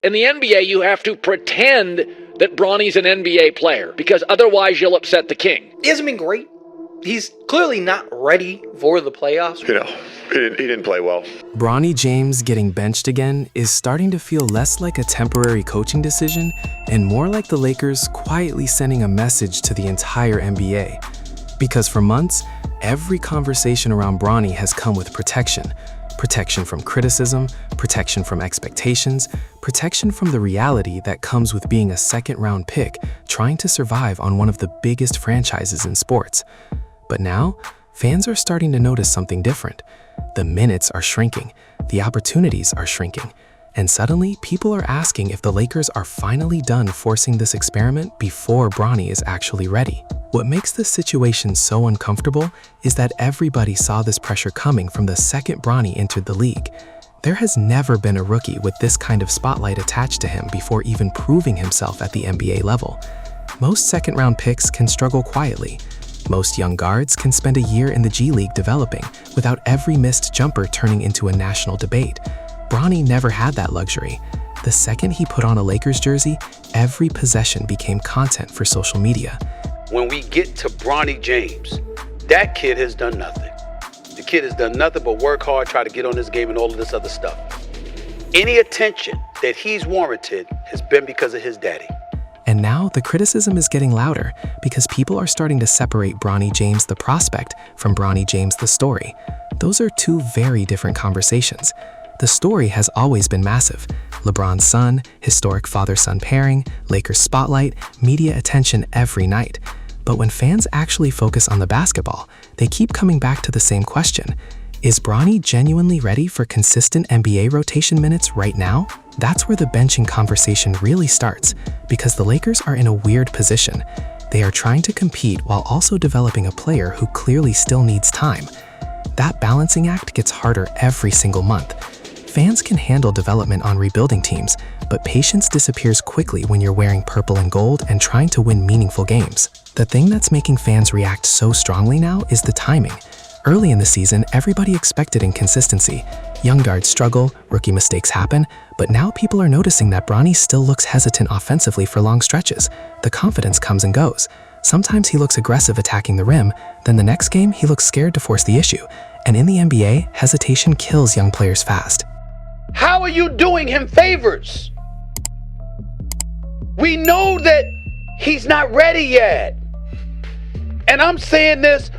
In the NBA, you have to pretend that Bronny's an NBA player because otherwise you'll upset the king. He hasn't been great. He's clearly not ready for the playoffs. He didn't play well. Bronny James getting benched again is starting to feel less like a temporary coaching decision and more like the Lakers quietly sending a message to the entire NBA. Because for months, every conversation around Bronny has come with protection. Protection from criticism, protection from expectations, protection from the reality that comes with being a second-round pick trying to survive on one of the biggest franchises in sports. But now, fans are starting to notice something different. The minutes are shrinking, the opportunities are shrinking, and suddenly people are asking if the Lakers are finally done forcing this experiment before Bronny is actually ready. What makes this situation so uncomfortable is that everybody saw this pressure coming from the second Bronny entered the league. There has never been a rookie with this kind of spotlight attached to him before even proving himself at the NBA level. Most second-round picks can struggle quietly. Most young guards can spend a year in the G League developing without every missed jumper turning into a national debate. Bronny never had that luxury. The second he put on a Lakers jersey, every possession became content for social media. When we get to Bronny James, that kid has done nothing. The kid has done nothing but work hard, try to get on this game and all of this other stuff. Any attention that he's warranted has been because of his daddy. And now the criticism is getting louder because people are starting to separate Bronny James the prospect from Bronny James the story. Those are two very different conversations. The story has always been massive. LeBron's son, historic father-son pairing, Lakers spotlight, media attention every night. But when fans actually focus on the basketball, they keep coming back to the same question. Is Bronny genuinely ready for consistent NBA rotation minutes right now? That's where the benching conversation really starts, because the Lakers are in a weird position. They are trying to compete while also developing a player who clearly still needs time. That balancing act gets harder every single month. Fans can handle development on rebuilding teams, but patience disappears quickly when you're wearing purple and gold and trying to win meaningful games. The thing that's making fans react so strongly now is the timing. Early in the season, everybody expected inconsistency. Young guards struggle, rookie mistakes happen, but now people are noticing that Bronny still looks hesitant offensively for long stretches. The confidence comes and goes. Sometimes he looks aggressive attacking the rim, then the next game he looks scared to force the issue. And in the NBA, hesitation kills young players fast. How are you doing him favors? We know that he's not ready yet. And I'm saying this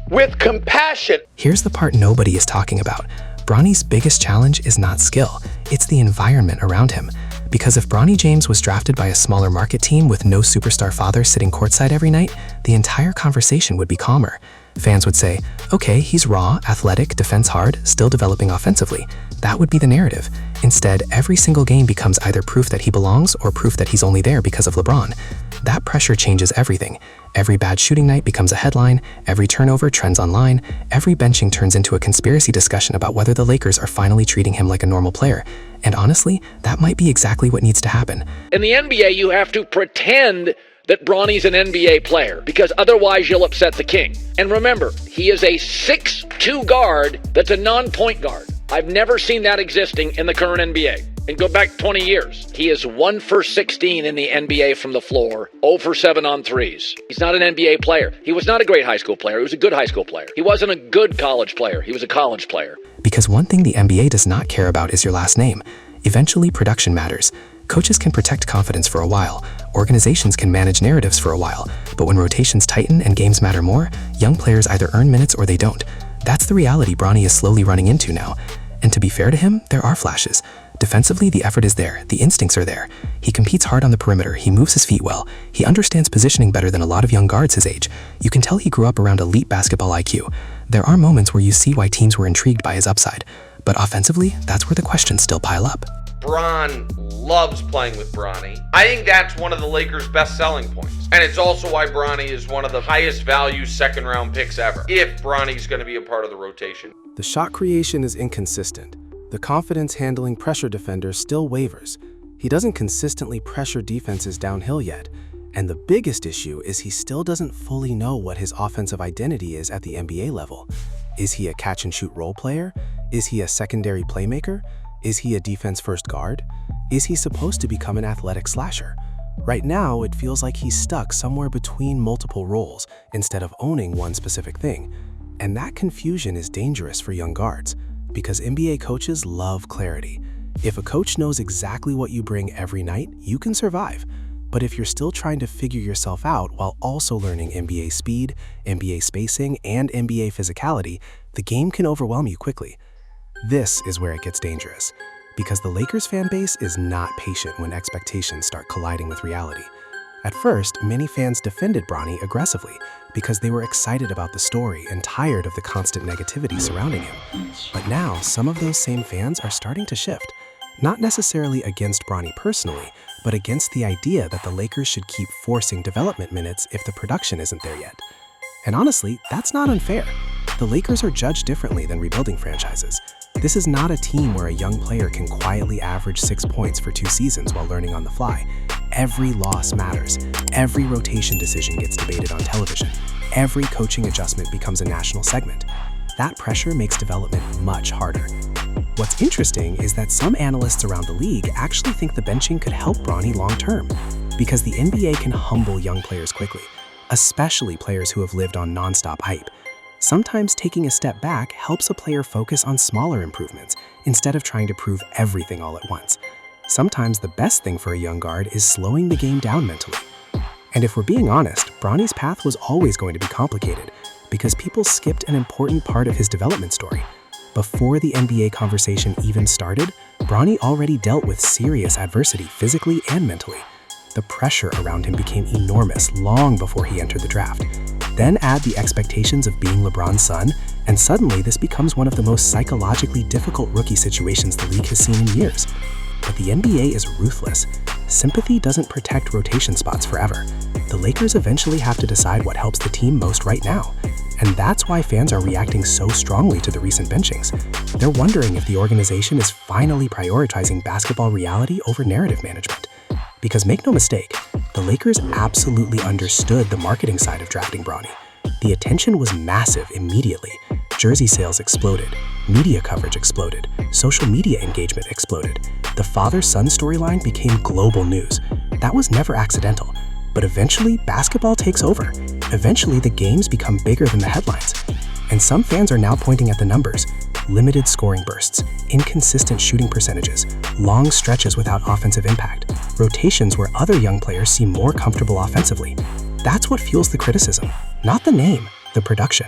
with compassion. Here's the part nobody is talking about. Bronny's biggest challenge is not skill, it's the environment around him. Because if Bronny James was drafted by a smaller market team with no superstar father sitting courtside every night, the entire conversation would be calmer. Fans would say, okay, he's raw, athletic, defends hard, still developing offensively. That would be the narrative. Instead, every single game becomes either proof that he belongs or proof that he's only there because of LeBron. That pressure changes everything. Every bad shooting night becomes a headline, every turnover trends online, every benching turns into a conspiracy discussion about whether the Lakers are finally treating him like a normal player. And honestly, that might be exactly what needs to happen. In the NBA, you have to pretend that Bronny's an NBA player because otherwise you'll upset the king. And remember, he is a 6'2" guard that's a non-point guard. I've never seen that existing in the current NBA. And go back 20 years. He is 1 for 16 in the NBA from the floor, 0 for 7 on threes. He's not an NBA player. He was not a great high school player. He was a good high school player. He wasn't a good college player. He was a college player. Because one thing the NBA does not care about is your last name. Eventually, production matters. Coaches can protect confidence for a while. Organizations can manage narratives for a while. But when rotations tighten and games matter more, young players either earn minutes or they don't. That's the reality Bronny is slowly running into now. And to be fair to him, there are flashes. Defensively, the effort is there, the instincts are there. He competes hard on the perimeter, he moves his feet well, he understands positioning better than a lot of young guards his age. You can tell he grew up around elite basketball IQ. There are moments where you see why teams were intrigued by his upside. But offensively, that's where the questions still pile up. Bron loves playing with Bronny. I think that's one of the Lakers' best selling points. And it's also why Bronny is one of the highest value second round picks ever, if Bronny's going to be a part of the rotation. The shot creation is inconsistent. The confidence handling pressure defender still wavers. He doesn't consistently pressure defenses downhill yet. And the biggest issue is he still doesn't fully know what his offensive identity is at the NBA level. Is he a catch-and-shoot role player? Is he a secondary playmaker? Is he a defense-first guard? Is he supposed to become an athletic slasher? Right now, it feels like he's stuck somewhere between multiple roles instead of owning one specific thing. And that confusion is dangerous for young guards, because NBA coaches love clarity. If a coach knows exactly what you bring every night, you can survive. But if you're still trying to figure yourself out while also learning NBA speed, NBA spacing, and NBA physicality, the game can overwhelm you quickly. This is where it gets dangerous, because the Lakers fan base is not patient when expectations start colliding with reality. At first, many fans defended Bronny aggressively because they were excited about the story and tired of the constant negativity surrounding him. But now, some of those same fans are starting to shift, not necessarily against Bronny personally, but against the idea that the Lakers should keep forcing development minutes if the production isn't there yet. And honestly, that's not unfair. The Lakers are judged differently than rebuilding franchises. This is not a team where a young player can quietly average 6 points for 2 seasons while learning on the fly. Every loss matters. Every rotation decision gets debated on television. Every coaching adjustment becomes a national segment. That pressure makes development much harder. What's interesting is that some analysts around the league actually think the benching could help Bronny long-term, because the NBA can humble young players quickly, especially players who have lived on nonstop hype. Sometimes taking a step back helps a player focus on smaller improvements instead of trying to prove everything all at once. Sometimes the best thing for a young guard is slowing the game down mentally. And if we're being honest, Bronny's path was always going to be complicated because people skipped an important part of his development story. Before the NBA conversation even started, Bronny already dealt with serious adversity physically and mentally. The pressure around him became enormous long before he entered the draft. Then add the expectations of being LeBron's son, and suddenly this becomes one of the most psychologically difficult rookie situations the league has seen in years. But the NBA is ruthless. Sympathy doesn't protect rotation spots forever. The Lakers eventually have to decide what helps the team most right now. And that's why fans are reacting so strongly to the recent benchings. They're wondering if the organization is finally prioritizing basketball reality over narrative management. Because make no mistake, the Lakers absolutely understood the marketing side of drafting Bronny. The attention was massive immediately. Jersey sales exploded, media coverage exploded, social media engagement exploded. The father-son storyline became global news. That was never accidental. But eventually, basketball takes over. Eventually, the games become bigger than the headlines. And some fans are now pointing at the numbers. Limited scoring bursts, inconsistent shooting percentages, long stretches without offensive impact, rotations where other young players seem more comfortable offensively. That's what fuels the criticism, not the name, the production.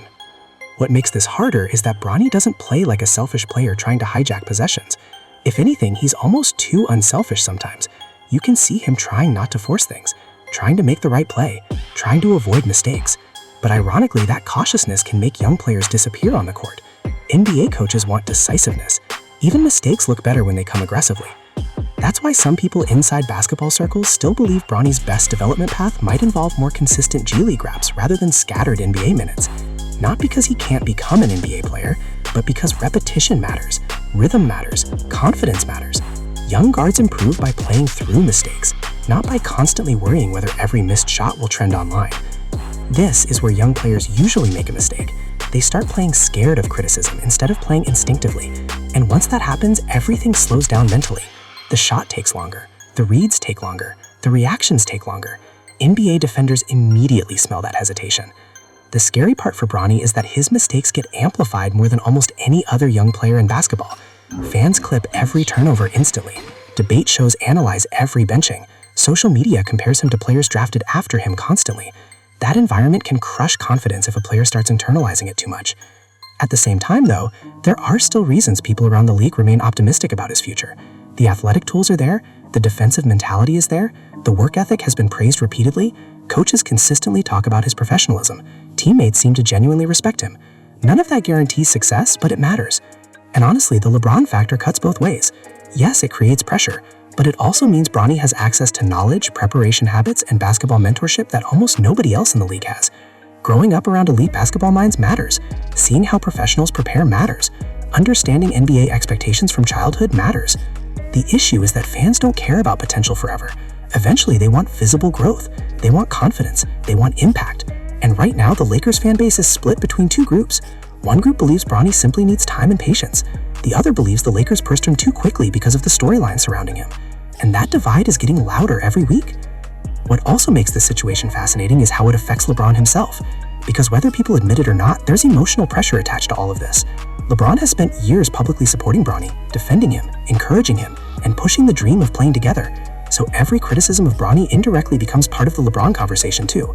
What makes this harder is that Bronny doesn't play like a selfish player trying to hijack possessions. If anything, he's almost too unselfish sometimes. You can see him trying not to force things, trying to make the right play, trying to avoid mistakes. But ironically, that cautiousness can make young players disappear on the court. NBA coaches want decisiveness. Even mistakes look better when they come aggressively. That's why some people inside basketball circles still believe Bronny's best development path might involve more consistent G League reps rather than scattered NBA minutes. Not because he can't become an NBA player, but because repetition matters, rhythm matters, confidence matters. Young guards improve by playing through mistakes, not by constantly worrying whether every missed shot will trend online. This is where young players usually make a mistake. They start playing scared of criticism instead of playing instinctively. And once that happens, everything slows down mentally. The shot takes longer, the reads take longer, the reactions take longer. NBA defenders immediately smell that hesitation. The scary part for Bronny is that his mistakes get amplified more than almost any other young player in basketball. Fans clip every turnover instantly. Debate shows analyze every benching. Social media compares him to players drafted after him constantly. That environment can crush confidence if a player starts internalizing it too much. At the same time, though, there are still reasons people around the league remain optimistic about his future. The athletic tools are there, the defensive mentality is there, the work ethic has been praised repeatedly, coaches consistently talk about his professionalism, teammates seem to genuinely respect him. None of that guarantees success, but it matters. And honestly, the LeBron factor cuts both ways. Yes, it creates pressure, but it also means Bronny has access to knowledge, preparation habits, and basketball mentorship that almost nobody else in the league has. Growing up around elite basketball minds matters. Seeing how professionals prepare matters. Understanding NBA expectations from childhood matters. The issue is that fans don't care about potential forever. Eventually, they want visible growth. They want confidence. They want impact. And right now, the Lakers fan base is split between two groups. One group believes Bronny simply needs time and patience. The other believes the Lakers pursed him too quickly because of the storyline surrounding him. And that divide is getting louder every week. What also makes this situation fascinating is how it affects LeBron himself. Because whether people admit it or not, there's emotional pressure attached to all of this. LeBron has spent years publicly supporting Bronny, defending him, encouraging him, and pushing the dream of playing together. So every criticism of Bronny indirectly becomes part of the LeBron conversation too.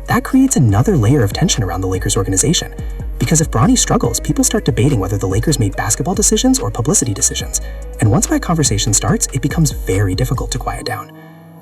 That creates another layer of tension around the Lakers organization. Because if Bronny struggles, people start debating whether the Lakers made basketball decisions or publicity decisions. And once that conversation starts, it becomes very difficult to quiet down.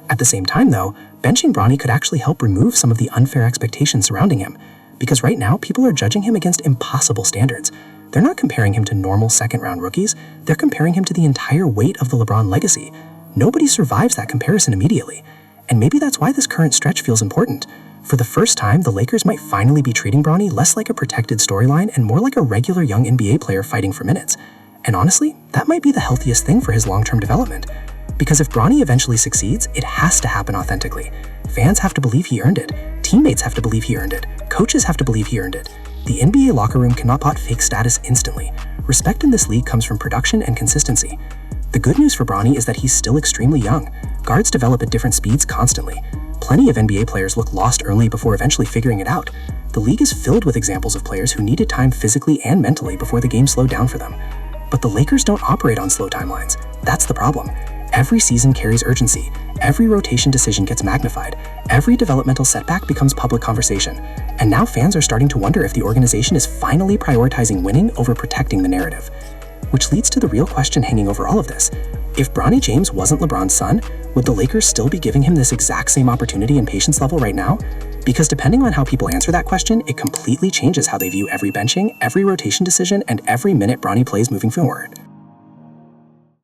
At the same time though, benching Bronny could actually help remove some of the unfair expectations surrounding him. Because right now, people are judging him against impossible standards. They're not comparing him to normal second-round rookies, they're comparing him to the entire weight of the LeBron legacy. Nobody survives that comparison immediately. And maybe that's why this current stretch feels important. For the first time, the Lakers might finally be treating Bronny less like a protected storyline and more like a regular young NBA player fighting for minutes. And honestly, that might be the healthiest thing for his long-term development. Because if Bronny eventually succeeds, it has to happen authentically. Fans have to believe he earned it. Teammates have to believe he earned it. Coaches have to believe he earned it. The NBA locker room cannot pot fake status instantly. Respect in this league comes from production and consistency. The good news for Bronny is that he's still extremely young. Guards develop at different speeds constantly. Plenty of NBA players look lost early before eventually figuring it out. The league is filled with examples of players who needed time physically and mentally before the game slowed down for them. But the Lakers don't operate on slow timelines. That's the problem. Every season carries urgency. Every rotation decision gets magnified. Every developmental setback becomes public conversation. And now fans are starting to wonder if the organization is finally prioritizing winning over protecting the narrative. Which leads to the real question hanging over all of this. If Bronny James wasn't LeBron's son, would the Lakers still be giving him this exact same opportunity and patience level right now? Because depending on how people answer that question, it completely changes how they view every benching, every rotation decision, and every minute Bronny plays moving forward.